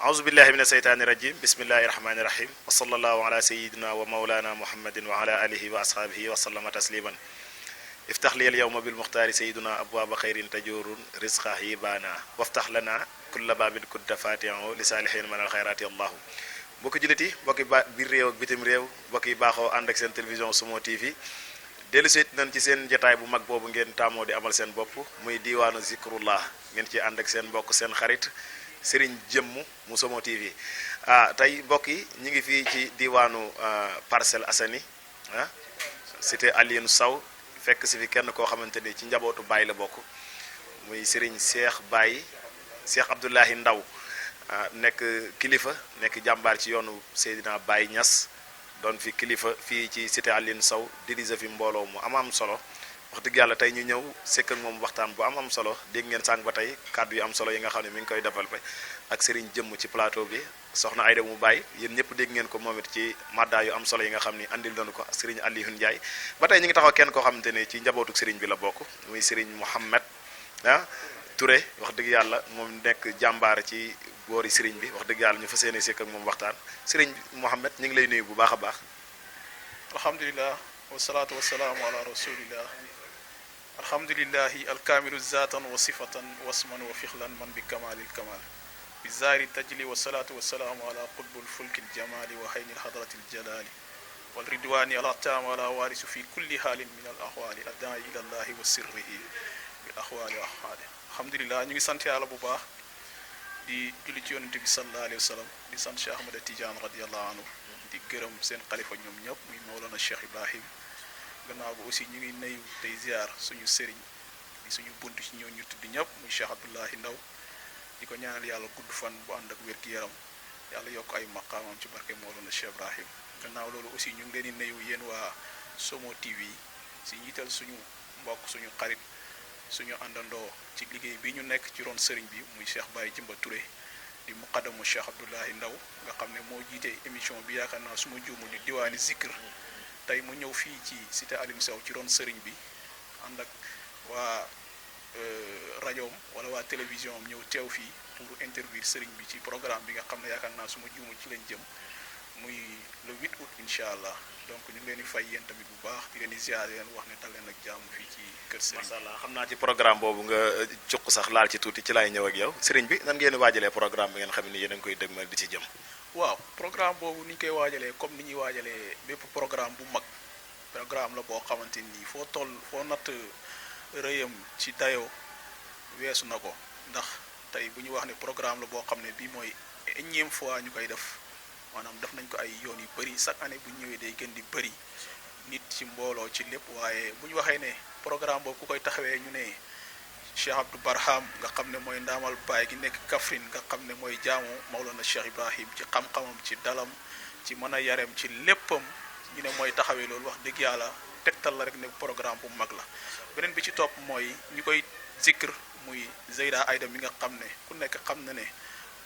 أعوذ بالله من الشيطان الرجيم بسم الله الرحمن الرحيم وصلى الله على سيدنا ومولانا محمد وعلى آله وأصحابه وسلم تسليما افتح لي اليوم بالمختار سيدنا أبواب خير تجور رزقه يبانا وافتح لنا كل باب كنت فاتحه لصالحين من الخيرات الله mbokki jullit yi mbokki biir réew ak bitim réew mbokk yi baaxoo ànd ak seen télévision Sumo TV dellu seet nañ ci seen jotaay bu mag boobu ngeen taamoo di amal seen bopp muy diiwaanu zikrullah ngeen ci ànd ak seen mbokk seen xarit Serigne Jëmm mu Sumo TV tey mbokk yi ñu ngi fii ci diiwaanu Parcelles Assainies cité Alioune Sow fekk si fi kenn koo xamante ni ci njabootu Baye la bokk muy Serigne Cheikh Abdoulahi Ndaw nekk kilifa nekk jàmbaar ci yoonu Seydina Baye Niass doon fi kilifa fii ci cité Alioune Sow dirige fi mbooloo mu am solo wax dëgg yàlla tey ñu ñëw sekk ak moom waxtaan bu am solo dégg ngeen sànq ba tey kàddu yu am solo yi nga xam ne mi ngi koy développé ak Serigne Jëmm ci plateau bi soxna Ayda mu Baye yéen ñëpp dégg ngeen ko moom it ci madda yu am solo yi nga xam ni andil nañu ko Serigne Alioune Ndiaye ba tey ñu ngi taxaw kenn koo xamante ne ci njabootu Serigne bi la bokk muy Serigne Mohamed Touré wax dëgg yàlla moom nekk jàmbaar ci boori Serigne bi wax dëgg yàlla ñu fas yéene sekk ak moom waxtaan Serigne Mohamed ñu ngi lay nuyu bu baax a baax. alhamdulilah wasalaatu wasalaamu ala rasulillah alhamdulilahi alkaamilu zaatan wa sifatan wasman wa fixlan man bi kamalil kamal bi zaari tajli wasalaatu wasalaamu ala qutbul fulki ljamali wa hayni lhadrati ljalali wal ridwani ala taam ala waarisu fi kulli haalin min al ahwali addaai ila llahi wa sirrihi bil ahwali wa ahwali alhamdulilah ñu ngi sant yàlla bu baax di julli ci yonente bi sallallahu alayhi wa sallam di sant Cheikh Ahmada Tidiane radiallahu anhu di gërëm seen xalifa ñoom ñëpp muy Mawlana Cheikh Ibrahim gannaaw ba aussi ñu ngi nuyu tey ziar suñu sëriñ di suñu bunt ci ñoo ñu tudd ñëpp muy Cheikh Abdoulahi Ndaw di ko ñaanal yàlla gudd fan bu ànd ak wér-gi-yaram yàlla yokk ay maqaamam ci barke Mawlana Cheikh Ibrahim gannaaw loolu aussi ñu ngi leen di nuyu yéen waa Sumo TV si njiital suñu mbokk suñu xarit suñu àndandoo ci liggéey bi ñu nekk ci ron sëriñ bi muy Cheikh Baye Jimba Touré di muqaddamu Cheikh Abdoulahi Ndaw nga xam ne moo jiite émission bi yaakaar naa su ma juumul di diwaani zikr tey mu ñëw fii ci cité Alioune Sow ci ron sëriñ bi ànd ak waa rajoom wala waa télévision am ñëw teew fii pour interviewer sëriñ bi ci programme bi nga xam ne yaakaar naa su ma juumul ci lañ jëm muy le 8 août incha allah donc ñu ngi leen di fay yéen tamit bu baax di leen di ziare leen wax ne dal leen ak jàmm fii ci kër sëriñ macha allah xam naa ci programme boobu nga cuq sax laal ci tuuti ci laay ñëw ak yow sëriñ bi nan ngeen di waajalee programme bi ngeen xam ne yéen a ngi koy dëgmal di ci jëm. waaw programme boobu ni ñu koy waajalee comme ni ñuy waajalee bépp programme bu mag programme la boo xamante ni foo natt rëyam ci dayoo weesu na ko ndax tey bu ñu wax ne programme la boo xam ne bii mooy énième fois ñu koy def maanaam def nañ ko ay yoon yu bëri chaque année bu ñu ñëwee day gën di bëri nit ci mbooloo ci lépp waaye bu ñu waxee ne programme boobu ku koy taxawee ñu ne Cheikh Abdou Barham nga xam ne mooy ndaamal baay gi nekk Kaffrine nga xam ne mooy jaamu Mawlana Cheikh Ibrahim ci xam-xamam ci dalam ci mën a yareem ci léppam ñu ne mooy taxawee loolu wax dëgg yàlla tegtal la rek ne programme bu mag la beneen bi ci topp mooy ñu koy zikr muy Zeyda Ayda mi nga xam ne ku nekk xam na ne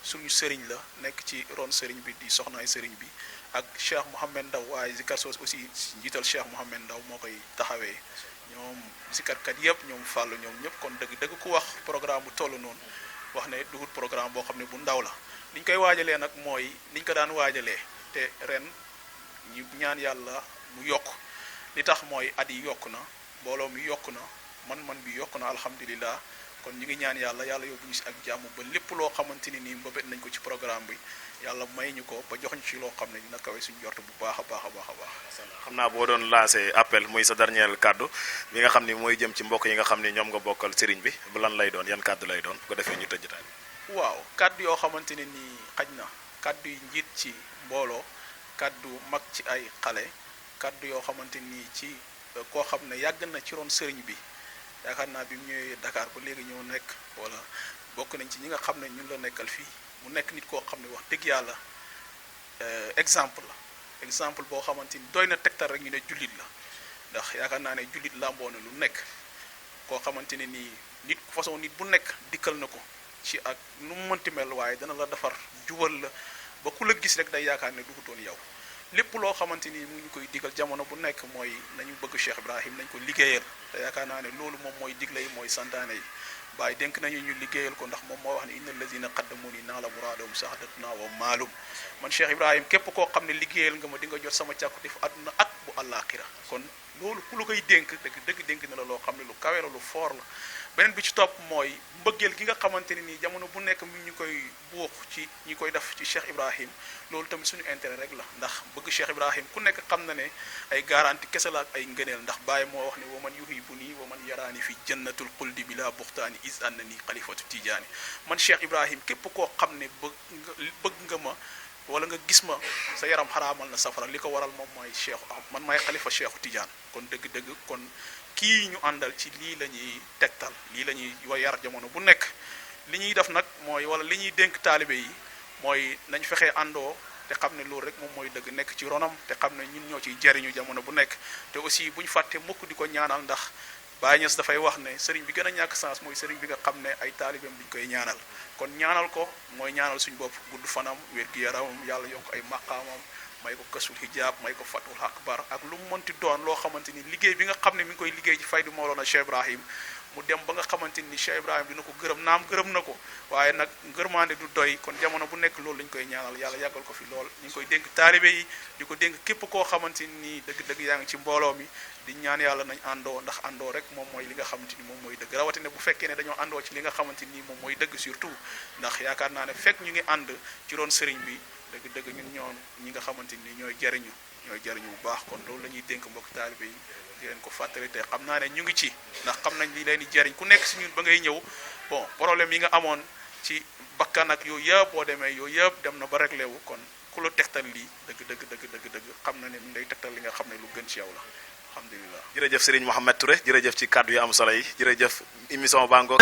suñu sëriñ la nekk ci ron sëriñ bi di soxnaay sëriñ bi ak Cheikh Mouhamed Ndaw waaye zikar soos aussi njiital Cheikh Mouhamed Ndaw moo koy taxawee ñoom zikarkat yëpp ñoom fàllu ñoom ñëpp kon dëgg ku wax programme bu toll noonu wax ne dugut programme boo xam ne bu ndaw la ni ñu koy waajalee nag mooy ni ñu ko daan waajalee te ren ñu ñaan yàlla mu yokk li tax mooy at yi yokk na mbooloo mi yokk na man bi yokk na alhamdulilah kon ñu ngi ñaan yàlla yóbbu ñu si ak jàmm ba lépp loo xamante ni nii mbëbët nañ ko ci programme bi yàlla may ñu ko ba jox ñu ci loo xam ne dina kawe suñu jort bu baax a baax a baax a baax. xam naa boo doon lancé appel muy sa dernier kàddu bi nga xam ni mooy jëm ci mbokk yi nga xam ni ñoom nga bokkal sëriñ bi bu lan lay doon yan kàddu lay doon bu ko defee ñu tëj jotaay bi. waaw kàddu yoo xamante ne nii xaj na kàddu yi njiit ci mbooloo kàddu mag ci ay xale kàddu yoo xamante nii ci koo xam ne yàgg na ci ron sëriñ bi. yaakaar naa bi mu ñëwee Dakar ba léegi ñëw nekk wala bokk nañ ci ñi nga xam ne ñun la nekkal fii mu nekk nit koo xam ne wax dëgg yàlla exemple boo xamante ni doy na tegtal rek ñu ne jullit la ndax yaakaar naa ne jullit làmboo na lu nekk koo xamante ne nii nit façon nit bu nekk dikkal na ko ci ak nu mu mënti mel waaye dana la defar jubal la ba ku la gis rek day yaakaar ne dugutoon yow lépp loo xamante ni mu ngi koy digal jamono bu nekk mooy nañu bëgg Cheikh Ibrahim nañ ko liggéeyal te yaakaar naa ne loolu moom mooy digle yi mooy santaane yi Baay dénk nañu ñu liggéeyal ko ndax moom moo wax ne inna allazina qaddamuni naa la muraadahum sahadatuna wa maalum man Cheikh Ibrahim képp koo xam ne liggéeyal nga ma di nga jot sama càkkutéef àdduna ak bu àllaaxira kon loolu ku lu koy dénk dëgg dénk na la loo xam ne lu kawe la lu foor la beneen bi ci topp mooy mbëggeel gi nga xamante ne nii jamono bu nekk mi ñu koy buux ci ñi koy def ci Cheikh Ibrahim loolu tamit suñu intérêt rek la ndax bëgg Cheikh Ibrahim ku nekk xam na ne ay garanti kese la ak ay ngëneel ndax Baye moo wax ne wa man yuhibuni wa man yaraani fi jannatul xuldi bila buxtaani is anna ni xalifatu tijaani man Cheikh Ibrahim képp koo xam ne bëgg nga ma wala nga gis ma sa yaram xaraamal na safara li ko waral moom mooy Cheikh man maay xalifa Cheikhu Tidiane kon dëgg-dëgg kon kii ñu àndal ci lii la ñuy tegtal lii la ñuy yar jamono bu nekk li ñuy def nag mooy wala li ñuy dénk taalibe yi mooy nañ fexee àndoo te xam ne loolu rek moom mooy dëgg nekk ci ronam te xam ne ñun ñoo ciy jariñu jamono bu nekk te aussi bu ñu fàtte mukk di ko ñaanal ndax Baye Niass dafay wax ne sëriñ bi gën a ñàkk sens mooy sëriñ bi nga xam ne ay taalibeem duñ koy ñaanal kon ñaanal ko mooy ñaanal suñu bopp gudd fanam wér-gu-yaramam yàlla yokk ay maqaamam may ko kasul hijab may ko fatul akbar ak lu mu mënti doon loo xamante ni liggéey bi nga xam ne mi ngi koy liggéey ci faydu Mawlana Cheikh Ibrahim mu dem ba nga xamante ni Cheikh Ibrahim dina ko gërëm naam gërëm na ko waaye nag ngërmaande du doy kon jamono bu nekk loolu lañ koy ñaanal yàlla yàggal ko fi lool ñu ngi koy dénk taalibe yi di ko dénk képp koo xamante ni dëgg-dëgg yaa ngi ci mbooloo mi di ñaan yàlla nañ àndoo ndax àndoo rek moom mooy li nga xamante ni moom mooy dëgg rawatina bu fekkee ne dañoo àndoo ci li nga xamante ni moom mooy dëgg surtout ndax yaakaar naa ne fekk ñu ngi ànd ci roon sëriñ bi dëgg-dëgg ñun ñoom ñi nga xamante ni ñooy jariñu bu baax kon loolu la ñuy dénk mbokk taalibe yi di leen ko fàttali te xam naa ne ñu ngi ci ndax xam nañ li leen di jariñ ku nekk si ñun ba ngay ñëw bon problème yi nga amoon ci bakkan ak yooyu yëpp boo demee yooyu yëpp dem na ba réglé wu kon ku la tegtal lii dëgg xam na ne mi ngi lay tegtal li nga xam ne lu gën ci yow la alhamdulilah. jërëjëf Serigne Mohamed Touré jërëjëf ci kàddu yu am solo yi jërëjëf émission baa ngoog.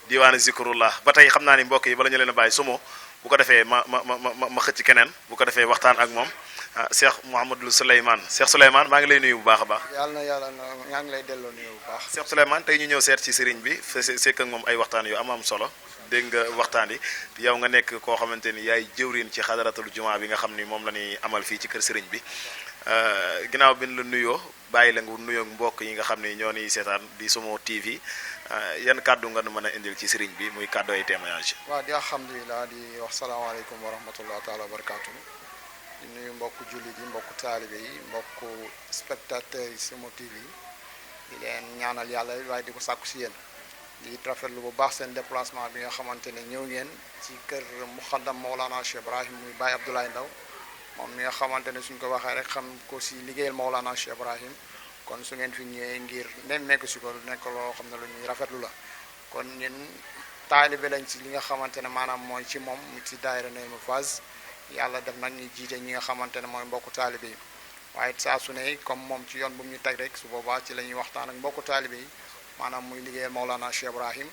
diwaanu zikrullah ba tey xam naa ni mbokk yi bala ñu leen a bàyyi sumo bu ko defee ma xëcc keneen bu ko defee waxtaan ak moom Cheikh Mouhamadou Souleymane Cheikh Souleymane maa ngi lay nuyu bu baax a baax. yàlla ñaa ngi lay delloo nuyu bu baax. Cheikh Souleymane tey ñu ñëw seet ci sëriñ bi sekk ak moom ay waxtaan yu am solo dégg nga waxtaan yi yow nga nekk koo xamante ni yaay jëwriñ ci xadaratul jumaa bi nga xam ni moom la ñuy amal fii ci kër sëriñ bi ginnaaw bi ñu la nuyoo bàyyi la nga nuyoo mbokk yi nga xam ne ñoo ni seetaan di Sumo TV yan kàddu nga nu mën a indil ci sëriñ bi muy kàddu ay témoignage. waaw di alhamdulilah di wax salaamaaleykum wa rahmatullah taala wa barakaatu di nuyu mbokku jullit yi mbokku taalibe yi mbokku spectateurs yi Sumo TV di leen ñaanal yàlla waaye di ko sàkku si yéen di rafetlu bu baax seen déplacement bi nga xamante ne ñëw ngeen ci kër muxaddam Mawlana Cheikh Ibrahim muy Baye Abdoulaye Ndaw moom mi nga xamante ne suñ ko waxee rek xam ko si liggéeyal Mawlana Cheikh Ibrahim kon su ngeen fi ñëwee ngir nemmeeku si ko nekk loo xam ne lu ñuy rafetlu la kon ñun taalibe lañ ci li nga xamante ne maanaam mooy ci moom ci daayira Naymu Faz yàlla def nag ñu jiite ñi nga xamante ne mooy mbokku taalibe yi waaye saa su ne comme moom ci yoon bu mu ñu teg rek su boobaa ci la ñuy waxtaan ak mbokku taalibe yi maanaam muy liggéeyal Mawlana Cheikh Ibrahim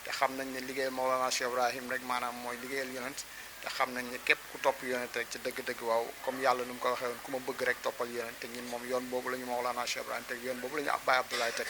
te xam nañ ne liggéeyal Mawlana Cheikh Ibrahim rek maanaam mooy liggéeyal yonent te xam nañ ne képp ku topp yonent rek ci dëgg-dëgg waaw comme yàlla nu mu ko waxee woon ku ma bëgg rek toppal yonent te ñun moom yoon boobu la ñu Mawlana Cheikh Ibrahim teg yoon boobu la ñu ak Baye Abdoulaye teg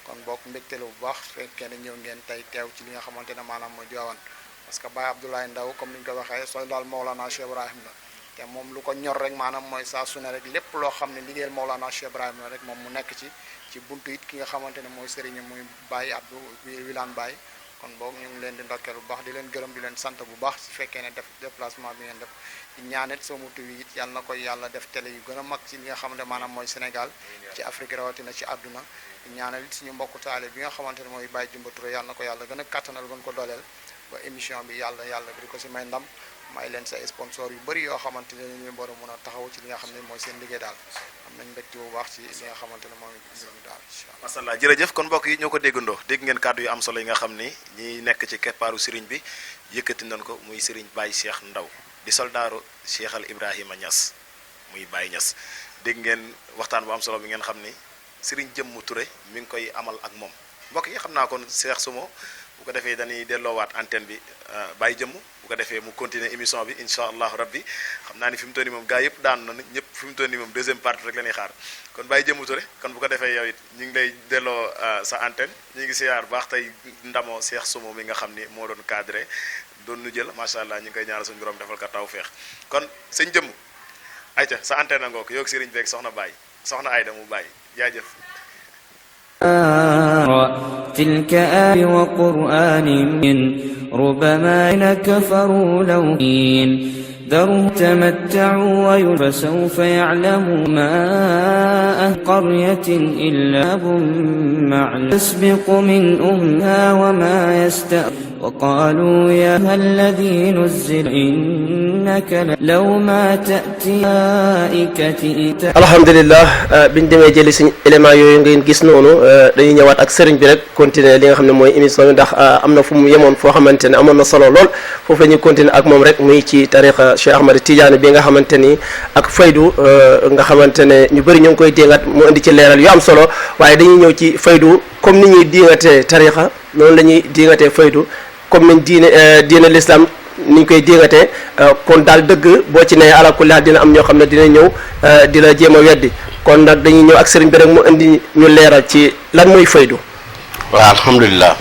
kon bokk mbégte la bu baax fekkee ne ñëw ngeen tey teew ci li nga xamante ne maanaam mooy Tiwaawan parce que Baye Abdoulaye Ndaw comme ni ñu ko waxee sooy daal Mawlana Cheikh Ibrahim la te moom lu ko ñor rek maanaam mooy saa su ne rek lépp loo xam ne liggéeyal Mawlana Cheikh Ibrahim la rek moom mu nekk ci buntu it ki nga xamante ne mooy sëriñ muy Baye Abdou Wilane Baye kon boog ñu ngi leen di ndokkeel bu baax di leen gërëm di leen sant bu baax su fekkee ne def déplacement bi ngeen def di ñaanit Sumo TV it yàlla na koy yàlla def télé yu gën a mag ci li nga xam ne maanaam mooy Sénégal ci Afrique rawatina ci àdduna di ñaanal it suñu mbokku taale bi nga xamante ne mooy Baye Jumba Touré yàlla na ko yàlla gën a kattanal gën ko dooleel ba émission bi yàlla di ko si may ndam may leen say sponsor yu bëri yoo xamante ne ñu war a mën a taxaw ci li nga xam ne mooy seen liggéey daal am nañ mbégte bu baax ci li nga xamante ne mooy mbir mi daal incha allah. macha allah jërëjëf kon mbokk yi ñoo ko déggandoo dégg ngeen kàddu yu am solo yi nga xam ni ñi nekk ci keppaaru sëriñ bi yëkkati nañ ko muy sëriñ Baye Cheikh Ndaw di soldaaru Cheikh al Ibrahima Niass muy Baye Niass dégg ngeen waxtaan bu am solo bi ngeen xam ni sëriñ Jëmmu Touré mi ngi koy amal ak moom mbokk yi xam naa kon Cheikh Sumo bu ko defee dañuy delloowaat antenne bi Baye Jëmm bu ko defee mu continuer émission bi incha allahu rabbi xam naa ni fi mu toll nii moom gaa yëpp daan na ñëpp fi mu toll nii moom deuxième partie rek la ñuy xaar kon Baye Jëmm Touré kon bu ko defee yow it ñu ngi lay delloo sa antenne ñu ngi siyaar baax tey ndamoo Cheikh Sumo mi nga xam ni moo doon cadré doon nu jël macha allah ñu ngi koy ñaanal suñu borom defal ko tawfeex kon sëñ Jëmm ayca sa antenne a ngoog yow ak sëriñ beeg soxna Baye soxna Ayda mu Baye jaajëf. تلك آية وقرآن ربما كفروا لو ذروا تمتعوا فسوف يعلموا ما قرية إلا معلم تسبق من أمها وما يستأخر وقالوا يا الذي نزل إنك لو ما تأتي ملائكة alhamdulillah biñ demee jëli suñu élément yooyu ngeen gis noonu dañuy ñëwaat ak sëriñ bi rek continuer li nga xam ne mooy émission bi ndax am na fu mu yemoon foo xamante ne amoon na solo lool foofu la ñuy continuer ak moom rek muy ci tariqa Cheikh Ahmad Tidiane bi nga xamante ni ak faydu nga xamante ne ñu bëri ñu ngi koy déngat mu indi ci leeral yu am solo waaye dañuy ñëw ci faydu comme ni ñuy diingatee tariqa noonu la ñuy diingatee faydu comme niñ diine l'islam niñ koy diingatee kon daal dëgg boo ci nee ala kulli haal dina am ñoo xam ne dina ñëw di la jéem a weddi kon nag dañuy ñëw ak sëriñ bi rek mu indi ñu leeral ci lan mooy faydu. waaw alhamdulilah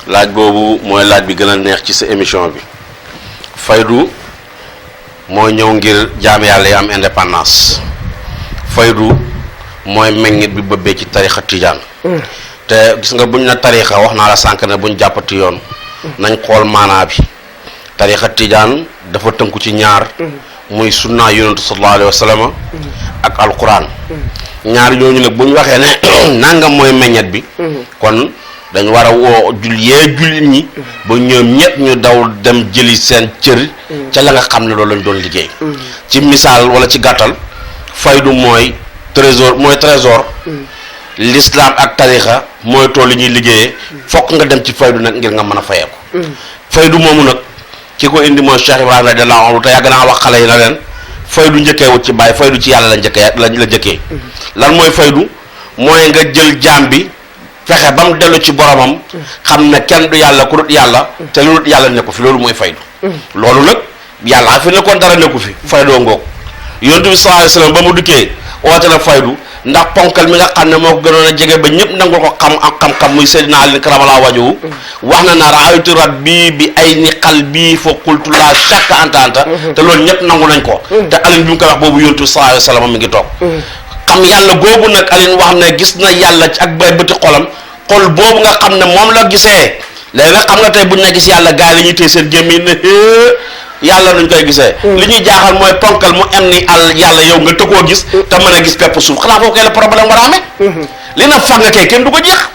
laaj boobu mooy laaj bi gën a neex ci sa émission bi faydu mooy ñëw ngir jaam yàlla yi am indépendance faydu mooy meññit bi bëbbee ci tarixa tijaan te gis nga buñ na tarixa wax naa la sànq ne buñ jàppati yoon nañ xool maanaa bi tarixa tijaan dafa tënku ci ñaar muy sunnaa yonentu sallallahu alayhi wa sallam ak alquran ñaar ñooñu nag bu ñu waxee ne nangam mooy meññet bi kon dañ war a woo jullit ñi ba ñoom ñett ñu daw dem jëli seen cër ca la nga xam ne loolu lañ doon liggéey ci misaal wala ci gàttal faydu mooy trésor l'islam ak tarixa mooy tool li ñuy liggéeyee fokk nga dem ci faydu nag ngir nga mën a fayeeku faydu moomu nag ki ko indi mooy Cheikh Ibrahima radiyallahu anhu te yàgg naa wax xale yi na leen faydu njëkkee wut ci bàyyi faydu ci yàlla la njëkkee lan mooy faydu mooy nga jël jaam bi fexe ba mu dellu ci boromam xam ne kenn du yàlla ku dut yàlla te lu dut yàlla nekku fi loolu mooy faydu loolu nag yàlla fi nekkoon dara nekku fi faydoo ngoog yonent bi sallallahu alayhi wasallam ba mu dikkee oote na faydu ndax ponkal mi nga xam ne moo ko gënoon a jege ba ñëpp nangul ko xam ak xam-xam muy Seydina Ali karamallahu wajhu wax na ra'aytu rabbi bi ayni qalbi fa qultu la shakka anta te loolu ñëpp nangu nañ ko te Alioune bi mu ko wax boobu yonent bi sallallahu alayhi wasallam mi ngi toog xam yàlla boobu nag Alioune wax ne gis na yàlla ci ak bay bëti xolam xol boobu nga xam ne moom la gisee léegi nag xam nga tey buñ ne gis yàlla gars yi la ñuy téye seen gémmiñ ne yàlla nuñ koy gisee li ñuy jaaxal mooy ponkal mu am ni yàlla yow nga tëkkoo gis te mën a gis pepp suuf xanaa foofu kay la problème war a amee li na fag nga kay kenn du ko jeex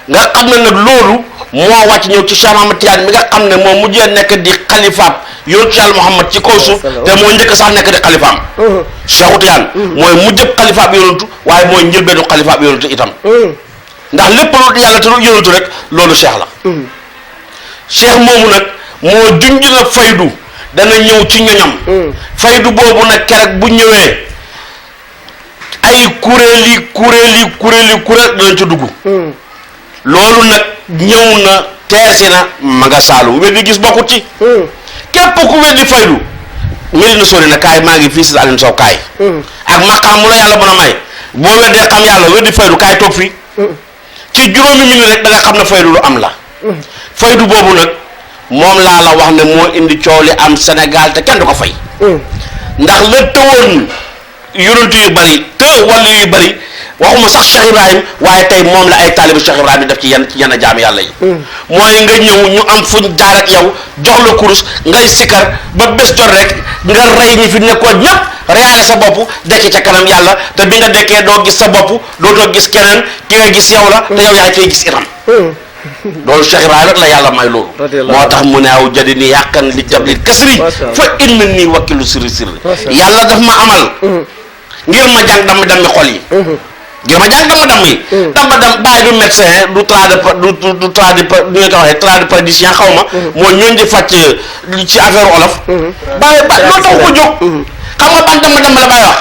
nga xam ne nag loolu moo wàcc ñëw ci Cheikh Ahmad Tidiane mi nga xam ne moom mujjee nekk di xalifaam yonentu Yàlla Muhammad ci kaw suuf te mooy njëkk sax nekk di xalifaam Cheikh Tidiane mooy mujjëb xalifaam yonentu waaye mooy njëlbeenu xalifaam yonentu itam ndax lépp lu yàlla te lu yonentu rek loolu Cheikh la Cheikh moomu nag moo junj na faydu dana ñëw ci ñoñam faydu boobu nag keroog bu ñëwee ay kuréel danañ ci dugg loolu nag ñëw na teesi na ma nga saalum weddi gis bokkut ci képp ku weddi faydu meli na sori na kaay maa ngi fii si Alioune Sow kaay ak maqaam mu la yàlla mën a may boo weddee xam yàlla weddi faydu kaay toog fii ci juróomi minute rek da nga xam ne faydu lu am la faydu boobu nag moom laa la wax ne moo indi coow li am Sénégal te kenn du ko fay ndax la tëwoon yonent yu bari te wàllu yu bari waxuma sax Cheikh Ibrahim waaye tey moom la ay taalibu Cheikh Ibrahim di def ci yenn jaam yàlla yi mooy nga ñëw ñu am fuñ jaar ak yow jox la kurus ngay sikkar ba bés jot rek nga rey ñi fi nekkoon ñëpp reyaale sa bopp dekk ca kanam yàlla te bi nga dekkee doo gis sa bopp dootoo gis keneen ki nga gis yow la te yow yaay koy gis itam loolu Cheikh Ibrahima rek la yàlla may loolu moo tax mu ne aw jadi ni yàqan li jablil kasri fa inna nii wakkilu sirri yàlla daf ma amal ngir ma jàng dammi xol yi ngir ma jàng damm yi dam bàyyi du médecin du tradipraticien xaw ma mooy ñooñu di fàcc ci affaire olof bàyyi ba loolu tax ko jóg xam nga ban damm la bàyyi wax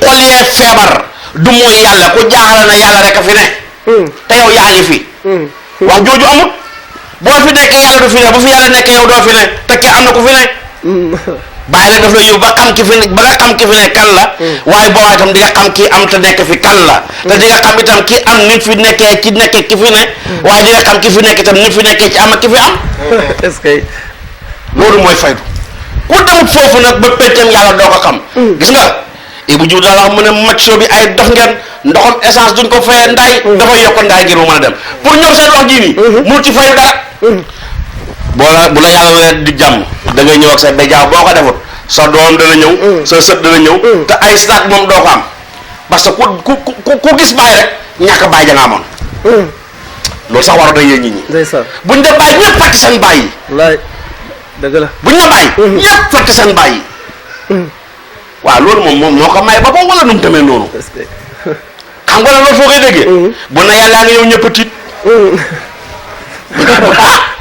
xol yee feebar du mooy yàlla ku jaaxale na yàlla rek a fi ne te yow yaa ngi fi wax jooju amut boo fi nekk yàlla du fi ne bu fi yàlla nekk yow doo fi ne te ki am na ku fi ne bàyyi nag daf la yóbbu ba xam ki fi ne ba nga xam ki fi ne kan la waaye boobaa itam di nga xam kii am te nekk fi kan la te di nga xam itam ki am nit fi nekkee ci nekkee ki fi ne waaye di nga xam ki fi nekk itam nit fi nekkee ci am ak ki fi am est-ce que loolu mooy faydu ku demut foofu nag ba péccam yàlla doo ko xam gis nga Ibou Diouf daal wax mu ne macho bi ay dox ngeen ndoxam essence duñ ko fayee ndaay dafa yokk ndaay ngir mu mën a dem pour ñëw seen wax jii nii mënut ci fayu dara bu la yàlla wee di jàmm da ngay ñëw ak sa béjaaw boo ko defut sa doom dana ñëw sa sët dana ñëw te ay saak moom doo ko am parce que ku gis bàyyi rek ñàkk bàyyi ja nga amoon loolu sax waroon na yéen nit ñi buñ de bàyyi ñëpp fàtte seen bàyyi wallaay dëgg la buñ la bàyyi ñëpp fàtte seen bàyyi waaw loolu moom moo ko may ba ko wala nu mu demee noonu xam nga loolu foo koy déggee bu na yàllaa nga ñëw ñëpp tiit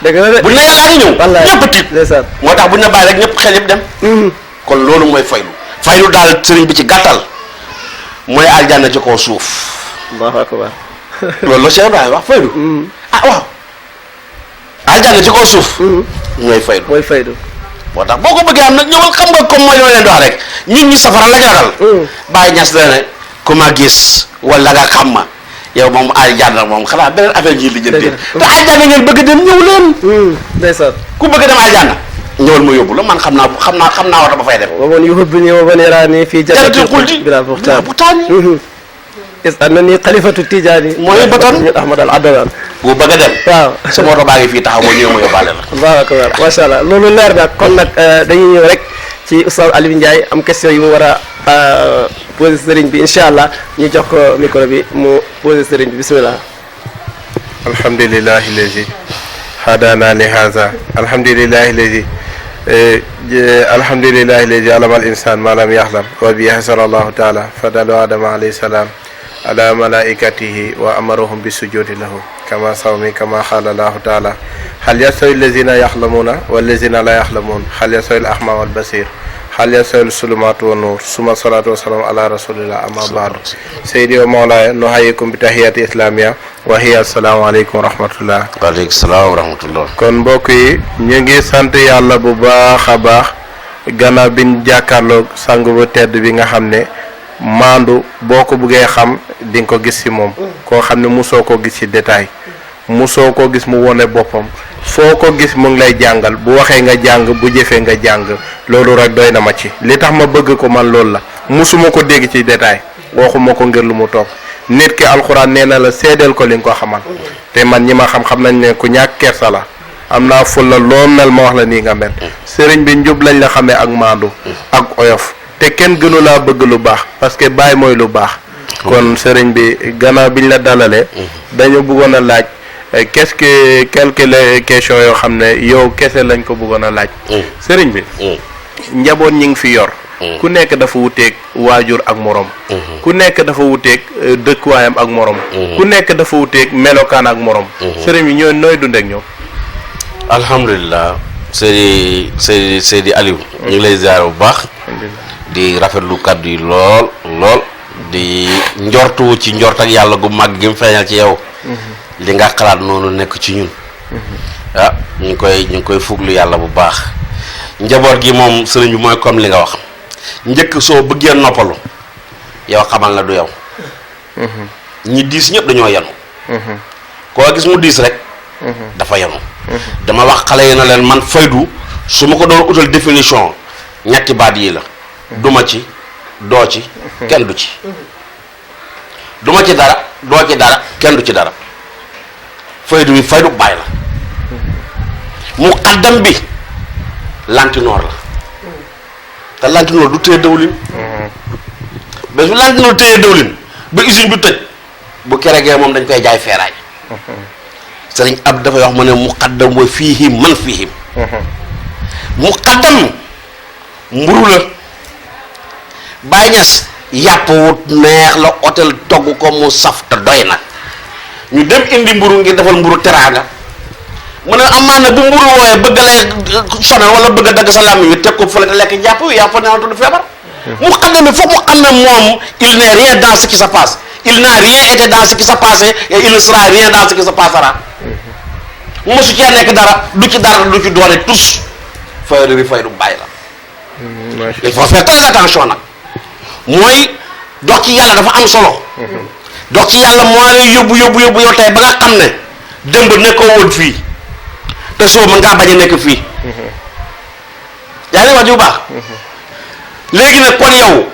dëgg la de buñ ne yàllaa ngi ñëw ñëpp tiit moo tax buñ ne bàyyi rek ñëpp xel yëpp dem kon loolu mooy faylu daal sëriñ bi ci gàttal mooy aljanna ci kaw suuf Allahu akbar loolu la Cheikh Ibrahima wax faydu waaw aljanna ci kaw suuf mooy faydu moo tax boo ko bëggee am nag ñëwal xam nga comme mooy loo leen di wax rek ñun ñi safara lañ ragal bàyyi ñas la ne ku ma gis wala nga xam ma yow moom aljanna moom xanaa beneen affaire ji li jëndee te aljanna ngeen bëgg dem ñëw leen ndeysaan ku bëgg dem aljanna ñëwal ma yóbbu la man xam naa wata ba fay dem wa man yuhibbuni wa man yarani fii jannatil khuldi bila buhtaan is annani xalifatu tijaani mooy batan Ahmad al Adnan bu bëgg a dem waaw sa moto baa ngi fii taxaw boo ñëwee ma yóbbaale la Allahu akbar macha allah loolu leer na kon nag dañuy ñëw rek ci Oustaz Aliou Ndiaye am question yu mu war a posé sëriñ bi incha allah ñu jox ko micro bi mu posé sëriñ bi bismillah alhamdulillahi lazi hadana li haza alhamdulillahi lazi alama al insan ma lam yaxlam wa bi hasana allahu taala fadalu adama alayhi salam ala malaikatihi wa amarahum bi sujudi lahu kama sawmi kama xaala allahu taala hal yastawi allazina yaxlamuna wallazina la yaxlamun hal yastawi al ahma wal basir hal yastawi al sulumat wa nur suma salatu wasalam ala rasulillah amma baadu seydi wa mawlaaya nuhayyikum bi tahiyati islamia wa hiya assalaamu aleykum wa rahmatullah waaleykum salaam wa rahmatullah kon mbokk yi ñu ngi sant yàlla bu baax a baax gannaaw biñ jàkkaarloog sang bu tedd bi nga xam ne maandu boo ko bëggee xam di nga ko gis ci moom koo xam ne musoo ko gis ci détail musoo ko gis mu wone boppam foo ko gis mu ngi lay jàngal bu waxee nga jàng bu jëfee nga jàng loolu rek doy na ma ci li tax ma bëgg ko man loolu la musuma ko dégg ci détail waxuma ko ngir lu mu toog nit ki alxuraan nee na la seedeel ko li nga ko xamal te man ñi ma xam nañ ne ku ñàkk kersa la am naa fulla loo mel ma wax la nii nga mel sëriñ bi njub lañ la xamee ak maandu ak oyof te kenn gënu laa bëgg lu baax parce que baay mooy lu baax kon sëriñ bi gannaaw biñ la dalalee dañu bëggoon a laaj qu'est-ce que quelques questions yoo xam ne yow kese lañ ko bëggoon a laaj sëriñ bi njaboot ñi ngi fi yor ku nekk dafa wuteeg waajur ak morom ku nekk dafa wuteeg dëkkuwaayam ak morom ku nekk dafa wuteeg melokaan ak morom sëriñ bi ñoo nooy dund ak ñoom alhamdulilah Seydi Aliou ñu ngi lay ziar bu baax di rafetlu kàddu yi lool di njortu ci njort ak yàlla gu mag gi mu feeñal ci yow li nga xalaat noonu nekk ci ñun ñu ngi koy fuglu yàlla bu baax njaboot gi moom sëriñ bi mooy comme li nga wax njëkk soo bëggee noppalu yow xamal na du yow ñi diis ñëpp dañoo yanu koo gis mu diis rek dafa yanu dama wax xale yi na leen man faydu su ma ko doon utal définition ñetti baat yi la duma ci doo ci kenn du ci duma ci dara doo ci dara kenn du ci dara faydu bi faydu baay la mu xaddam bi lantinoor la te lantinoor du téye dawlin bés bu lantinoor téye dawlin ba usine bi tëj bu keregee moom dañ koy jaay feeraay sëriñ ab dafay wax mu ne muqaddam wa fiihim man fiihim muqaddam mburu la Baay Ñas yàpp wut neex la hôtel togg ko mu saf te doy na ñu dem indi mburu ngir defal mburu teraanga mu ne amaana bu mburu wooyee bëgg lay sonal wala bëgg a dagg sa làmmiñ wi teg ko fële te lekk jàpp yàpp neexal du feebar muqaddam bi foog mu xam ne moom il n'est rien dans ce qui se passe il n'a rien été dans ce qui se passé et il ne sera rien dans ce qui se passera mosu cee nekk dara du ci doone tous faydu bi faydu bàyyi la il faut faire très attention nag mooy dox ci yàlla dafa am solo dox ci yàlla moo lay yóbbu yow tey ba nga xam ne démb nekkoo woon fii te soo mën ngaa bañ a nekk fii yaa ngi wax ji bu baax léegi nag kon yow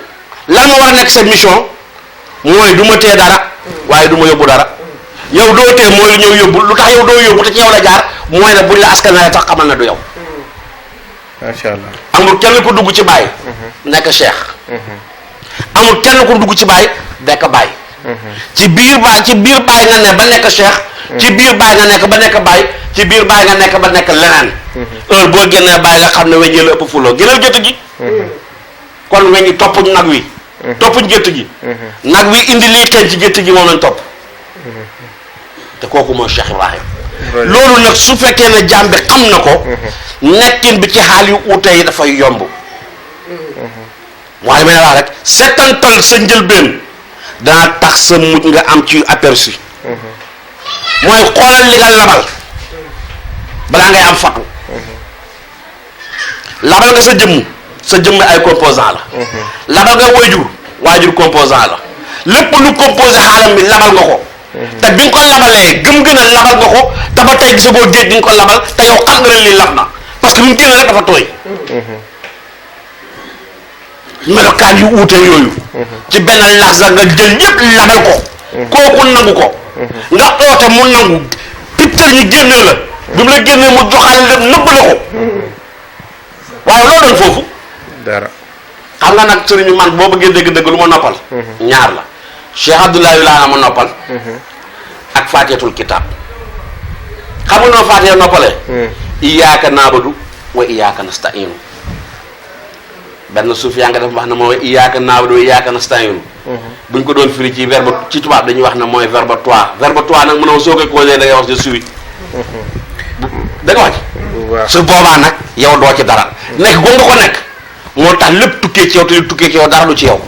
lan moo war a nekk sa mission mooy du ma tee dara waaye du ma yóbbu dara yow doo tee mooy lu ñëw yóbbu lu tax yow doo yóbbu te ci yow la jaar mooy ne buñ la askanale tax xamal na du yow. macha allah amul kenn ku dugg ci baay nekk cheikh amul kenn ku dugg ci baay nekk baay ci biir baay nga ne ba nekk cheikh ci biir baay nga nekk ba nekk baay ci biir baay nga nekk ba nekk leneen heure boo génnee baay nga xam ne weñ la ëpp fuloo gënal gétt gi kon weñ ñi toppuñ nag wi toppuñ gétt gi nag wi indi lii xeeñ ci gétt gi moom lañ topp te kooku mooy Cheikh Ibrahim loolu nag su fekkee ne jaam bi xam na ko nekkin bi ci xaal yu uute yi dafay yomb waaye may wax rek seetantal sa njëlbeen dana tax sa mujj nga am ci aperçu mooy xoolal li nga labal balaa ngay am fatu labal nga sa jëmm ay composant la labal nga waajur composant la lépp lu composé xaalam bi labal nga ko te bi nga ko labalee gëm-gën a labal nga ko te ba tey gisagoo géej gi nga ko labal te yow xam nga ne lii lab na parce que bi mu génne rek dafa tooy melokaan yu uute yooyu ci benn laxsa nga jël ñëpp labal ko kooku nangu ko nga oote mu nangu piptal ñi génnee la bi mu la génnee mu joxaale lépp nëbb la ko waaye loo doon foofu dara xam nga nag sëriñu man boo bëggee dégg-dëgg lu ma noppal ñaar la Cheikh Abdoulaye laa ma noppal ak faatihatul kitaab xam nga noo faatiha noppalee iyyaka na'budu wa iyyaka nasta'inu benn suuf yaa nga def wax ne mooy iyyaka na'budu wa iyyaka nasta'inu buñ ko doon firi ci verbe ci tubaab dañuy wax ne mooy verbe toi nag mënoo soo koy causé da ngay wax je suis da nga wax ci su boobaa nag yow doo ci dara nekk gu nga ko nekk moo tax lépp tukkee ci yow te lépp tukkee ci yow dara lu ci yow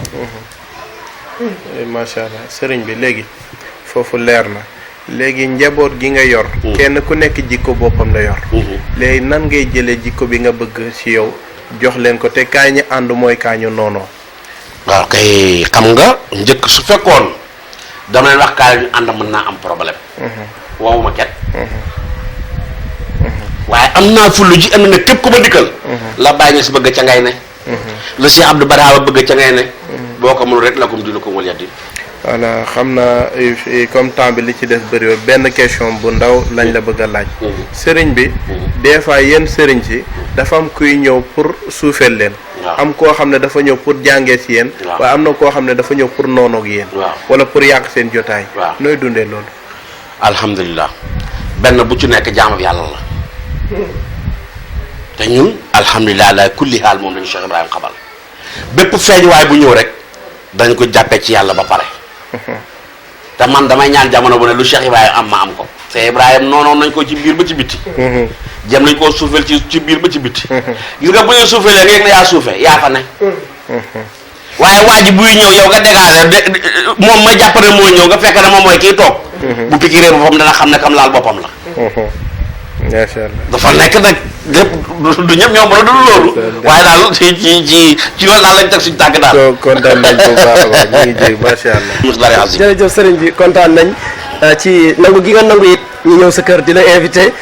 macha allah sëriñ bi léegi foofu leer na léegi njaboot gi nga yor kenn ku nekk jikko boppam la yor léegi nan ngay jëlee jikko bi nga bëgg ci yow jox leen ko te kaa ñi ànd mooy kaa ñu noonoo waaw kay xam nga njëkk su fekkoon dama leen wax kaa ñu ànd mën naa am problème wowuma ket waaye am naa fullu ji am na ne képp ku ma dikkal la bàyyi nga si bëgg ca ngay ne la Cheikh Abdou Barhama bëgg ca ngay ne boo ko mënul rek la ko dina ko wal yaddi voilà xam naa comme temps bi li ci des bëriwul benn question bu ndaw lañ la bëgg a laaj sëriñ bi des fois yenn sëriñ si dafa am kuy ñëw pour suufeel leen am koo xam ne dafa ñëw pour jàngee si yéen waaye am na koo xam ne dafa ñëw pour noonoog yéen wala pour yàq seen jotaay nooy dundee loolu alhamdulilah benn bu ci nekk jaamab yàlla la te ñun alhamdulilah la kulli haal moom dañu Cheikh Ibrahima xabal bépp feeñuwaay bu ñëw rek dañ ko jàppee ci yàlla ba pare te man damay ñaan jamono bu ne lu Cheikh Ibrahima am ma am ko Cheikh Ibrahima noonoon nañ ko ci biir ba ci bitti jëm nañ koo suufeel ci biir ba ci bitti gis nga bu ñu suufeelee nga yëg ne yaa suufe yaa fa ne waaye waa ji buy ñëw yow nga dégaale moom ma jàpp ne mooy ñëw nga fekk ne moom mooy kii toog bu pikiree boppam dana xam ne kam laal boppam la macha allah dafa nekk nag lépp du ñëpp ñoom mën a dund loolu waaye daal ci loolu daal lañ teg suñu tànk daal kontaan nañ bu baax a baax ñu ngi jég macha allah jërëjëf sëriñ bi kontaan nañ ci nangu gi nga nangu it ñu ñëw sa kër di la invité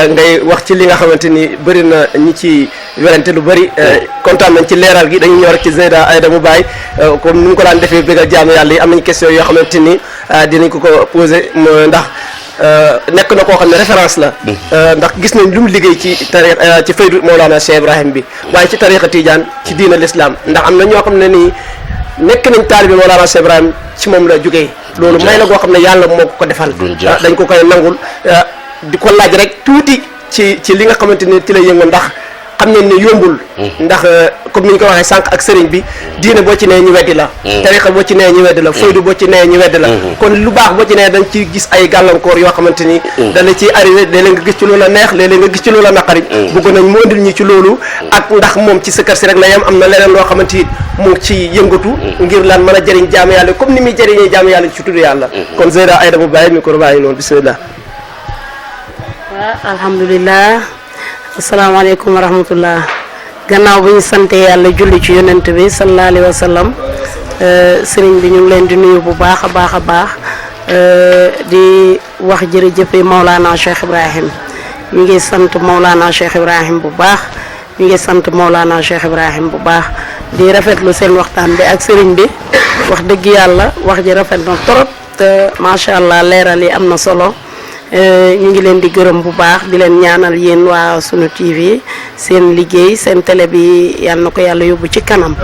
ngay wax ci li nga xamante ni bëri na ñi ci werante lu bëri kontaan nañ ci leeral gi dañu ñëw rek ci Zeyda Aïda mu Baye comme ni mu ko daan defee bëggal jaamu yàlla yi am nañ question yoo xamante ni dinañ ko posé ndax nekk na koo xam ne référence la ndax gis nañ lu mu liggéey ci ci faydu Mawlana Cheikh Ibrahim bi waaye ci tariqa Tidiane ci diina l'islam ndax am na ñoo xam ne nii nekk nañ taalibi Mawlana Cheikh Ibrahim ci moom la jógee loolu may la goo xam ne yàlla moo ko defal dañ ko koy nangul di ko laaj rek tuuti ci li nga xamante ne ci lay yëngu ndax xam nañ ne yombul. ndax comme ni ñu ko waxee sànq ak sëriñ bi diine boo ci nee ñu weddi la. tarixa boo ci nee ñu weddi la. faydu boo ci nee ñu weddi la. kon lu baax boo ci nee dañ ci gis ay gàllankoor yoo xamante ni. dana ciy arrivé léeg-léeg nga gis ci loola neex léeg-léeg nga gis ci loola naqari. bëgg nañ mu andil ñu ci loolu. ak ndax moom ci sa kër si rek la yam am na leneen loo xamante ni mu ngi ci yëngatu. ngir lan mën a jëriñ jaamu yàlla comme ni muy jëriñee jaamu yàlla ci tudd yàlla. kon Zeyda Aïda bu bàyyi micro bàyyi noonu bismillah. waaw alhamdulilah. asalaamaaleykum wa rahmatullah gannaaw bu ñu sante yàlla julli ci yonent bi sallallahu alayhi wa sallam sëriñ bi ñu ngi leen di nuyu bu baax a baax a baax di wax jërëjëfe Maulana Cheikh Ibrahim ñu ngi sant Maulana Cheikh Ibrahim bu baax ñu ngi sant Maulana Cheikh Ibrahim bu baax di rafetlu seen waxtaan bi ak sëriñ bi wax dëgg yàlla wax ji rafet na trop te macha allah leeral yi am na solo. ñu ngi leen di gërëm bu baax di leen ñaanal yéen waa sunu TV seen liggéey seen télé bi yal na ko yàlla yóbbu ci kanam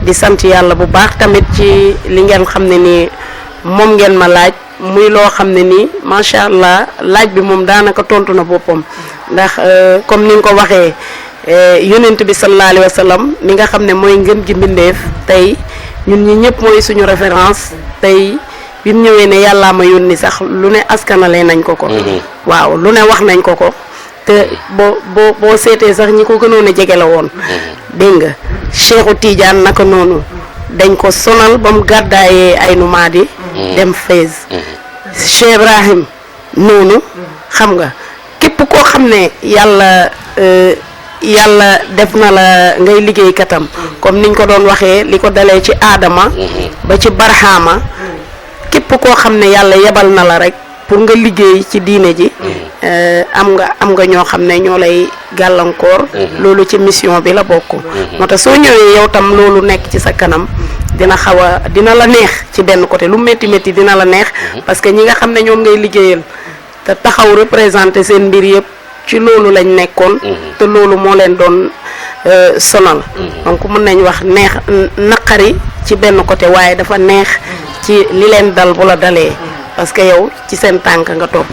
di sant yàlla bu baax tamit ci li ngeen xam ne nii moom ngeen ma laaj muy loo xam ne nii macha allah laaj bi moom daanaka tontu na boppam ndax comme ni nga ko waxee yonent bi sallallahu alayhi wa sallam mi nga xam ne mooy ngën gi mbindeef tey ñun ñi ñëpp mooy suñu référence tey. bi mu ñëwee ne yàllaa ma yónni sax lu ne askanale nañ ko ko. waaw lu ne wax nañ ko ko te boo seetee sax ñi ko gënoon a jege la woon. dégg nga Cheikhu Tidiane naka noonu dañ ko sonal ba mu gàddaayee ay numaadi dem Fès. Cheikh Ibrahim noonu xam nga képp koo xam ne yàlla def na la ngay liggéey katam comme niñ ko doon waxee li ko dalee ci Aadama ba ci Barhama. képp koo xam ne yàlla yebal na la rek pour nga liggéey ci diine ji am nga ñoo xam ne ñoo lay gàllankoor loolu ci mission bi la bokk moo tax soo ñëwee yow tam loolu nekk ci sa kanam dina la neex ci benn côté lu métti métti dina la neex parce que ñi nga xam ne ñoom ngay liggéeyal te taxaw représenté seen mbir yëpp ci loolu lañ nekkoon te loolu moo leen doon sonal donc mën nañ wax neex naqari ci benn côté waaye dafa neex ci li leen dal bu la dalee parce que yow ci seen tànk nga topp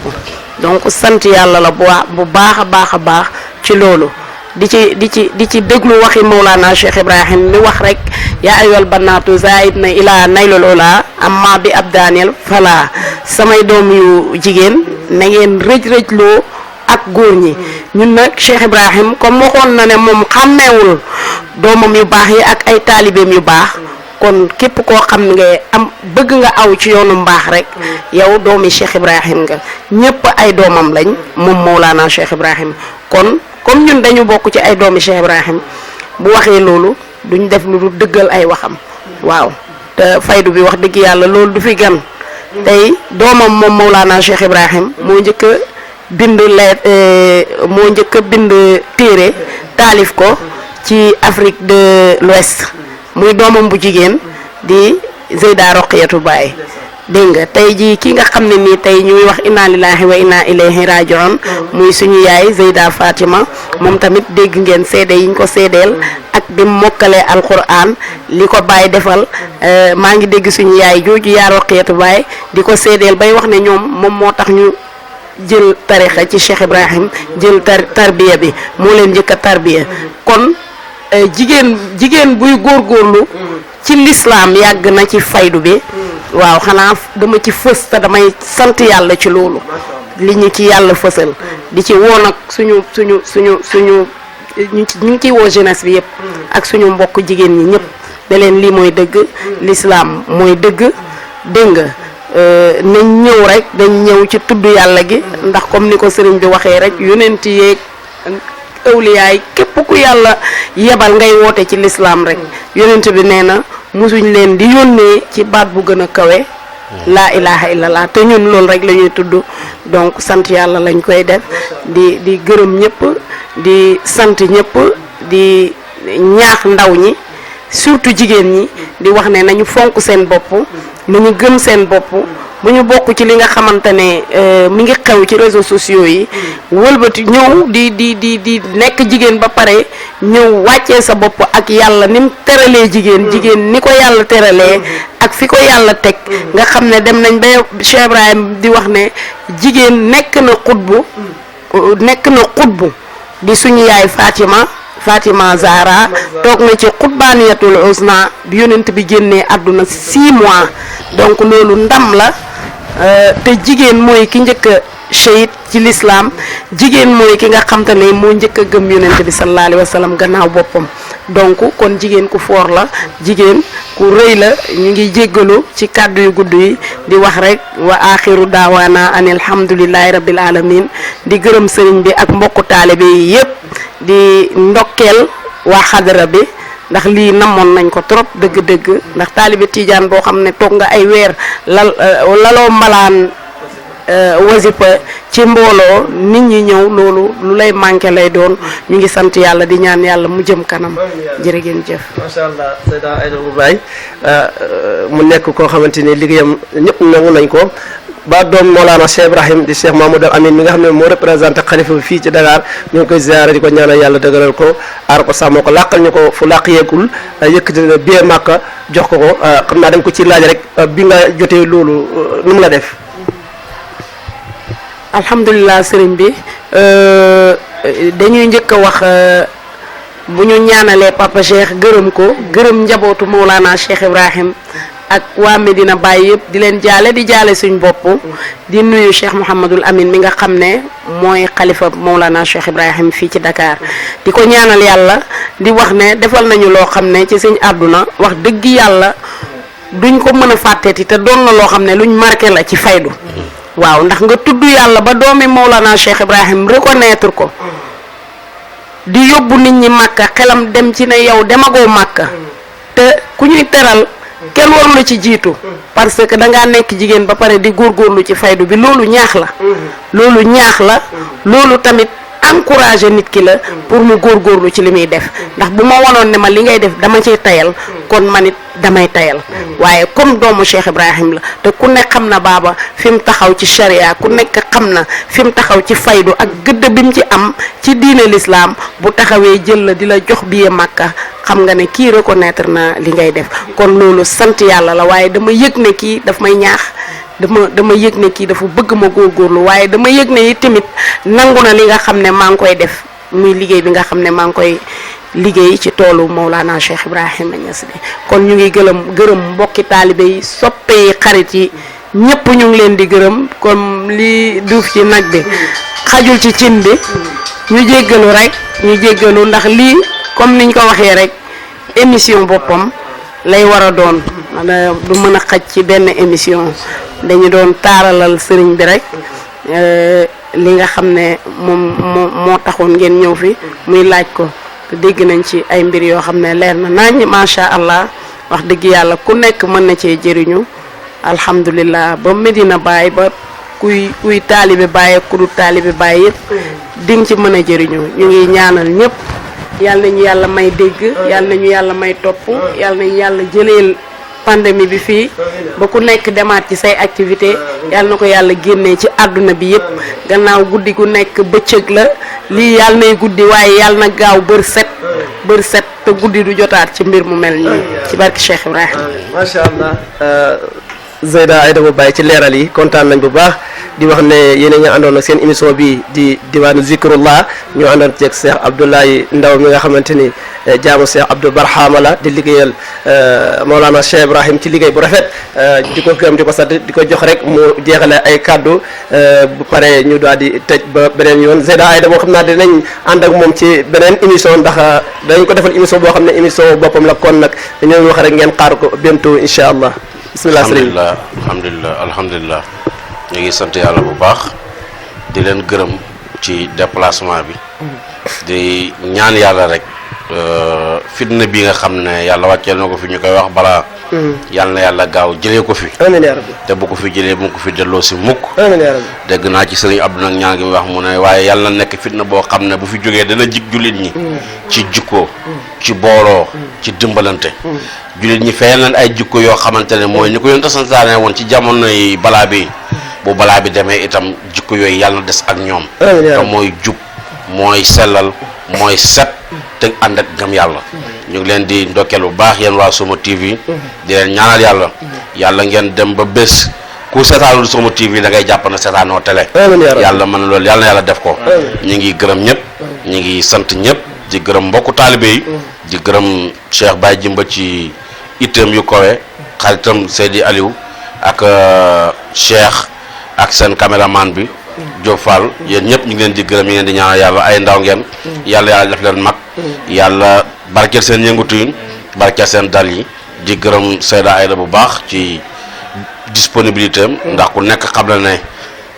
donc sant yàlla la bu baax a baax a baax ci loolu di ci déglu waxi Mawlana Cheikh Ibrahim mi wax rek yaa ayyuhal bannaatu zaid na ilaa naylul ula amma bi ab daaneel fala samay doom yu jigéen na ngeen rëj-rëjloo ak góor ñi ñun nag Cheikh Ibrahim comme waxoon na ne moom xàmmeewul doomam yu baax yi ak ay taalibeem yu baax kon képp koo xam nga bëgg nga aw ci yoonu mbaax rek yow doomi Cheikh Ibrahim nga ñëpp ay doomam lañ moom Mawlana Cheikh Ibrahim kon comme ñun dañu bokk ci ay doomi Cheikh Ibrahim bu waxee loolu duñ def lu dëggal ay waxam waaw te faydu bi wax dëgg yàlla loolu du fi gan tey doomam moom Mawlana Cheikh Ibrahim moo njëkk a bind téere taalif ko ci Afrique de l'Ouest muy doomam bu jigéen di Zeyda Roqiyatu Baay dégg nga tey jii ki nga xam ne nii tey ñuy wax inna lillahi wa inna ilayhi rajiun muy suñu yaay Zeyda Fatima moom tamit dégg ngeen seede yiñ ko seedeel ak bi mokkalee alquran li ko Baay defal maa ngi dégg suñu yaay jooju yaa Roqiyatu Baay di ko seedeel bay wax ne ñoom moom moo tax ñu jël tarixa ci Cheikh Ibrahim jël tarbiya bi moo leen njëkk a tarbiya kon jigéen buy góorgóorlu ci lislaam yàgg na ci faydu bi waaw xanaa dama ci fës te damay sant yàlla ci loolu li ñu ci yàlla fësal di ci woo nag suñu ñu ngi ciy woo jeunesse bi yëpp ak suñu mbokk jigéen ñi ñëpp da leen lii mooy dëgg lislaam mooy dëgg dégg nga nañ ñëw rek dañ ñëw ci tudd yàlla gi ndax comme ni ko sëriñ bi waxee rek yonent yeeg awliyaay képp ku yàlla yebal ngay woote ci lislaam rek yonent bi nee na musuñ leen di yónnee ci baat bu gën a kawe laa ilaha illallah te ñun loolu rek la ñuy tudd donc sant yàlla lañ koy def di gërëm ñëpp di sant ñëpp di ñaax ndaw ñi surtout jigéen ñi di wax ne nañu fonk seen bopp nañu gëm seen bopp bu ñu bokk ci li nga xamante ne mi ngi xew ci réseaux sociaux yi wëlbati ñëw di nekk jigéen ba pare ñëw wàccee sa bopp ak yàlla ni mu teralee jigéen ni ko yàlla teralee ak fi ko yàlla teg nga xam ne dem nañ ba Cheikh Ibrahim di wax ne jigéen nekk na xutbu di suñu yaay Fatima Zahra toog na ci xutbaaniyatul usna bi yonent bi génnee àdduna 6 mois donc loolu ndam la te jigéen mooy ki njëkk a shahid ci l'islam jigéen mooy ki nga xam te ne moo njëkk a gëm yonent bi sallallahu alayhi wa sallam gannaaw boppam donc kon jigéen ku foor la jigéen ku rëy la ñu ngi jéggalu ci kàddu yu gudd yi di wax rek wa axiru daawaana an alhamdulillahi rabbil alamin di gërëm sëriñ bi ak mbokku taalibe yi yépp di ndokkeel waa xadara bi ndax lii namoon nañ ko trop dëgg-dëgg ndax taalibe Tidiane boo xam ne toog nga ay weer laloo mbalaan wasipa ci mbooloo nit ñi ñëw loolu lu lay manqué lay doon ñu ngi sant yàlla di ñaan yàlla mu jëm kanam jërë ngeen jëf. macha allah Seyda Aïda Baye mu nekk koo xamante ni liggéeyam ñëpp nangu nañ ko ba doom Mawlana Cheikh Ibrahim di Cheikh Mamadou Amin mi nga xam ne moo représenté xalifa bi fii ci Dakar ñu ngi koy ziare di ko ñaanal yàlla dëgëral ko aar ko sàmm ko làqal ñu ko fu làq yeegul yëkkati na biir Màkka jox ko xam naa dañ ko ci laaj rek bi nga jotee loolu nu mu la def. alhamdulilah sëriñ bi dañuy njëkk a wax bu ñu ñaanalee papa Cheikh gërëm ko gërëm njabootu Mawlana Cheikh Ibrahim ak waa Medina Baye yëpp di leen jaale di jaale suñ bopp di nuyu Cheikh Mouhamadul Amin mi nga xam ne mooy xalifa Mawlana Cheikh Ibrahim fii ci Dakar di ko ñaanal yàlla di wax ne defal nañu loo xam ne ci suñ àdduna wax dëgg yàlla duñ ko mën a fàtteeti te doon na loo xam ne luñ marqué la ci faydu waaw ndax nga tudd yàlla ba doomi Mawlana Cheikh Ibrahim reconnaître ko di yóbbu nit ñi màkka xelam dem ci ne yow demagoo màkka te ku ñuy teral kenn waru la ci jiitu parce que dangaa nekk jigéen ba pare di góorgóorlu ci faydu bi loolu ñaax la loolu tamit encourager nit ki la pour mu góorgóorlu ci li muy def ndax bu ma wanoon ne ma li ngay def dama ciy tayal kon man it damay tayal waaye comme doomu Cheikh Ibrahim la te ku nekk xam na baaba fi mu taxaw ci sharia ku nekk xam na fi mu taxaw ci faydu ak gëdd bi mu ci am ci diine l'islam bu taxawee jël la di la jox biye Makka xam nga ne kii reconnaître na li ngay def kon loolu sant yàlla la waaye dama yëg ne kii daf may ñaax dama yëg ne kii dafa bëgg ma góorgóorlu waaye dama yëg ne it tamit nangu na li nga xam ne maa ngi koy def muy liggéey bi nga xam ne maa ngi koy liggéey ci toolu Mawlana Cheikh Ibrahima Niass bi kon ñu ngi gërëm mbokki taalibe yi soppe yi xarit yi ñëpp ñu ngi leen di gërëm comme li duuf ci nag bi xajul ci cin bi ñu jéggalu ndax lii comme niñ ko waxee rek émission boppam lay war a doon du mën a xaj ci benn émission dañu doon taaralal sëriñ bi rek li nga xam ne moo taxoon ngeen ñëw fi muy laaj ko te dégg nañ ci ay mbir yoo xam ne leer na nañ macha allah wax dëgg yàlla ku nekk mën na cee jëriñu alhamdulilah ba Medina Baye ba kuy taalibe Baye ku dul taalibe Baye yëpp di nga ci mën a jëriñu ñu ngi ñaanal ñëpp yàlla nañu yàlla may dégg yàlla nañu yàlla may topp yàlla nañu yàlla jëleel pandémie bi fii ba ku nekk demaat ci say activité yàlla na ko yàlla génnee ci àdduna bi yëpp gannaaw guddi gu nekk bëccëg la lii yàlla nay guddi waaye yàlla na gaaw bër set te guddi du jotaat ci mbir mu mel nii ci barki Cheikh Ibrahima. macha allah Seyda Aïda Baye ci leeral yi kontaan nañ bu baax di wax ne yéen a ngi àndoon ak seen émission bi di diwaanu zikrullah ñu àndoon ceeg Cheikh Abdoulaye Ndaw mi nga xamante ni jaamu Cheikh Abdou Barhama la di liggéeyal Mawlana Cheikh Ibrahim ci liggéey bu rafet di ko gërëm di ko sant di ko jox rek mu jeexale ay kaddu bu pare ñu daal di tëj ba beneen yoon Seyda Aïda boo xam naa dinañ ànd ak moom ci beneen émission ndax dañ ko defal émission boo xam ne émission boppam la kon nag dañoo wax rek ngeen xaar ko bientôt incha allah. bismillah sëriñ alhamdulilah ñu ngi sant yàlla bu baax di leen gërëm ci déplacement bi di ñaan yàlla rek fitna bi nga xam ne yàlla wàcceel na ko fi ñu koy wax balaa yàlla na yàlla gaaw jëlee ko fi amiin yaa rabbi te bu ko fi jëlee bu ko fi delloo si mukk amiin yaa rabbi dégg naa ci sëriñ Abdou nag ñaan gi mu wax mu ne waaye yàlla na nekk fitna boo xam ne bu fi jógee dana jig jullit ñi ci jikko ci booloo ci dimbalante jullit ñi fayal nañ ay jikko yoo xamante ne mooy ni ko yonent santaane woon ci jamono yi balaa bi bu balaa bi demee itam jikko yooyu yàlla na des ak ñoom te mooy jub mooy sellal mooy set te ànd ak gëm yàlla ñu ngi leen di ndokkeel bu baax yéen waa Somo TV di leen ñaanal yàlla ngeen dem ba bés ku seetaanul Somo TV da ngay jàpp na seetaanoo télé yàlla mën na loolu yàlla na yàlla def ko ñu ngi gërëm ñëpp ñu ngi sant ñëpp di gërëm mbokku taalibe yi di gërëm Cheikh Baye Jimba ci itam yu kowe xaritam Seydi Aliou ak Cheikh ak seen caméraman bi Diop Fall yéen ñëpp ñu ngi leen di gërëm ñu ngi leen di ñaanal yàlla ay ndaw ngeen yàlla def leen mag yàlla barkeel seen yëngatu yi barkeel seen dal yi di gërëm Seyda Aïda bu baax ci disponibilité am ndax ku nekk xam na ne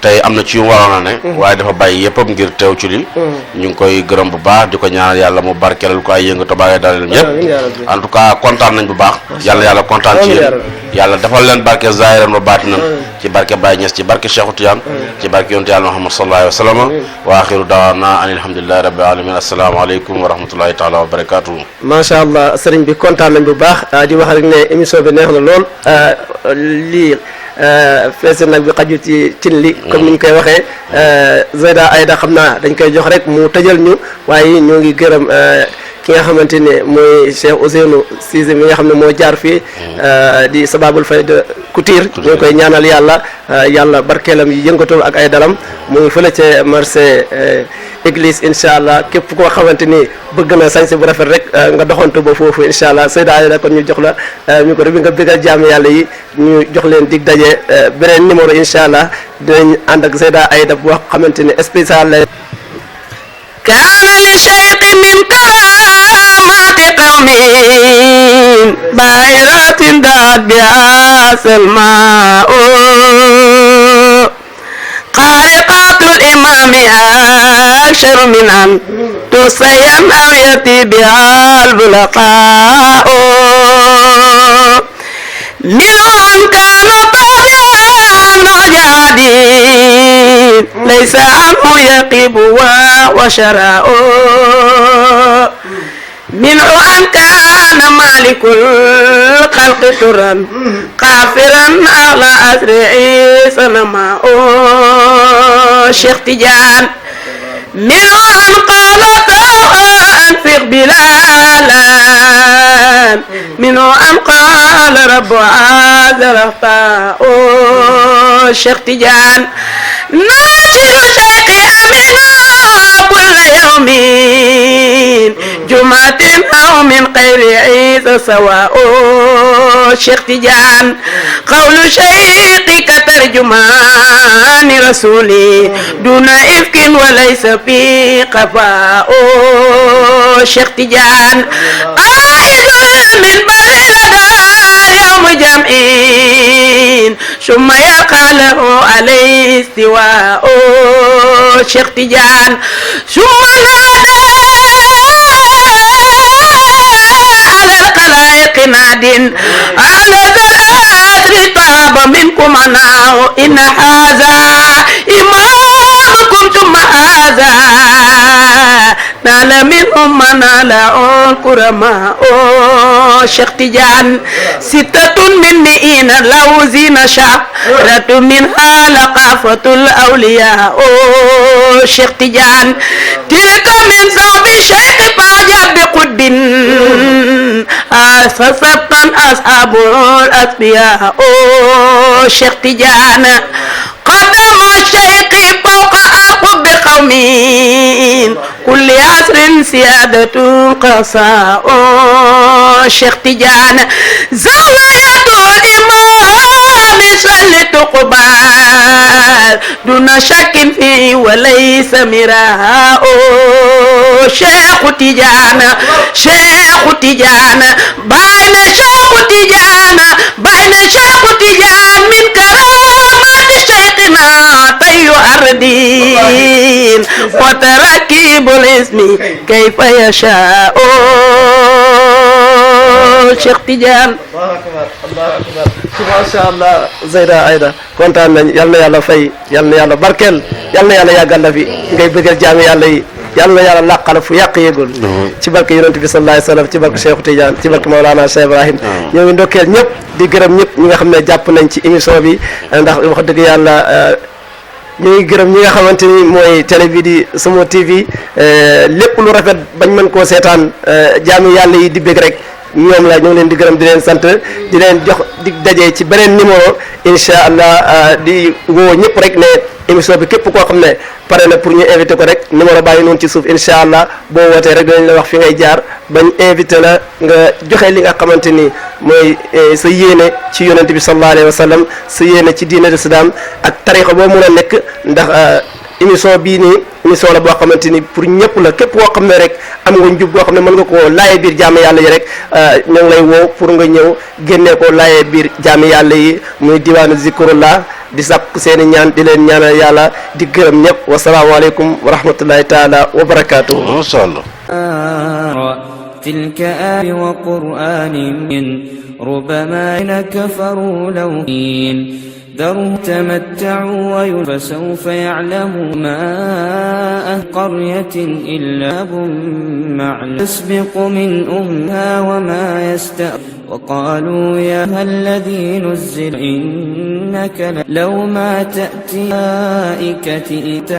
tey am na ci yu waroon a ne waaye dafa bàyyi yëppam ngir teew ci li ñu ngi koy gërëm bu baax di ko ñaanal yàlla mu barkeelal ko ay yëngatu ba dalal ñëpp en tout cas kontaan nañ bu baax yàlla kontaan ci yéen yàlla defal leen barke zahiran wa baatinan ci barke Baye Niass ci barke Cheikh Tidiane ci barke yonent yàlla Muhammad sallallahu alayhi wa sallam wa axiru daawana an alhamdulillahi rabbil alamin asalaamaaleykum wa rahmatullahi taala wa barakatuhu macha allah sëriñ bi kontaan nañ bu baax di wax rek ne émission bi neex na lool lii feese nag bi xaju ci cin li comme ni ñu koy waxee Zeyda Aïda xam naa dañ koy jox rek mu tëjal ñu waaye ñoo ngi gërëm ki nga xamante ne mooy Cheikh Ousseynou Cissé mi nga xam ne moo jaar fii di sababul fayda Couture ñoo koy ñaanal yàlla barkeelam yi yëngatoom ak ay dalam mu ngi fële ca marché église incha allah képp koo xamante ni bëgg na sañse bu rafet rek nga doxantu ba foofu incha allah Zeyda Aïda kon ñu jox la micro bi nga bëggal jaam yàlla yi ñu jox leen dig daje beneen numéro incha allah dinañ ànd ak Zeyda Aïda boo xamante ni spécial la kaana li shay'in min karaamaati qawmin baahiratin daat bihaa salmaa'u xaariqaatul imaami aksharu min an tusayan aw yati bihaa al-bulaqaa'u minhum kaanu baaxiyan wajaadin laysa anhu yaqibu wa shara'u minhu an kaana malikul xalqi turan xaafiran ala asri'i sanama'u Cheikh Tidiane minhu an qaala anfiq bilalan minhu an qaala rabbu azrafa'u Cheikh Tidiane ناشر شيخي أمينا كل يوم جمعة أو من غير عيسى سواء Cheikh Tidiane قول شيخي كترجمان رسولي دون إفك وليس في قفاء Cheikh Tidiane قائد من بلد يوم جمعين ثم يقع له عليه استواء Cheikh Tidiane ثم نادى على الخلائق ناد على ذا الأسر طاب منكم أناه إن هذا إمامكم ثم هذا نال منهم ما نال الكرماء Cheikh Tidiane ستة من مئين لو زين شعرة منها لقافة الأولياء Cheikh Tidiane تلك من ثوب الشيخ فاجب بقد فسبقا أصحاب الأسبياء Cheikh Tidiane قدم الشيخ فوق أقب قومين كل عصر سيادة قصاء Cheikh Tidiane زاوية الإمام سل تقبل دون شك فيه وليس مراء Cheikh Tidiane Cheikh Tidiane بين Cheikh Tidiane بين Cheikh Tidiane من كرامات شيخنا طي أردين وتركيب الاسم كيف يشاء lool Cheikh Tidiane. allahu akbar masha allah Zeyda Aïda kontaan nañ yal na yàlla fay yal na yàlla barkeel yal na yàlla yàggal la fi ngay bëggal jaami yàlla yi yal na yàlla làqala fu yàq yégul ci barke yonent bi sallallahu alayhi wasallam ci barke Cheikh Tidiane ci barke Maolana Cheikh Ibrahim ñoo ngi ndokkeel ñëpp di gërëm ñëpp ñi nga xam ne jàpp nañ ci émission bi ndax wax dëgg yàlla ñu ngi gërëm ñi nga xamante ni mooy télé bi di Simo TV lépp lu rafet bañ mën koo seetaan jaami yàlla yi di bëgg rek ñoom la ñoo ngi leen di gërëm di leen sant di leen jox di daje ci beneen numéro incha allah di woo ñëpp rek ne émission bi képp koo xam ne pare na pour ñu invité ko rek numéro baa ngi noonu ci suuf incha allah boo wootee rek dinañ la wax fi ngay jaar bañ invité la nga joxe li nga xamante ni mooy sa yéene ci yonent bi sallallahu alayhi wa sallam sa yéene ci diine l'islam ak tarixa boo mun a nekk ndax émission bii nii émission la boo xamante ni pour ñëpp la képp koo xam ne rek am nga njub boo xam ne mën nga koo laaye biir jaami yàlla yi rek ñoo ngi lay woo pour nga ñëw génnee ko laaye biir jaami yàlla yi muy diwaanu zikrullah di sàkku seeni ñaan di leen ñaanal yàlla di gërëm ñëpp wasalaamaaleykum wa rahmatullahi taala wa barakaatuhu. masha Allah. تلك آية وقرآن من ربما كفروا لو ذروا تمتعوا فسوف يعلموا ما قرية إلا معلم تسبق من أمها وما يستأخر وقالوا يا الذي نزل إنك لو ما تأتي ملائكة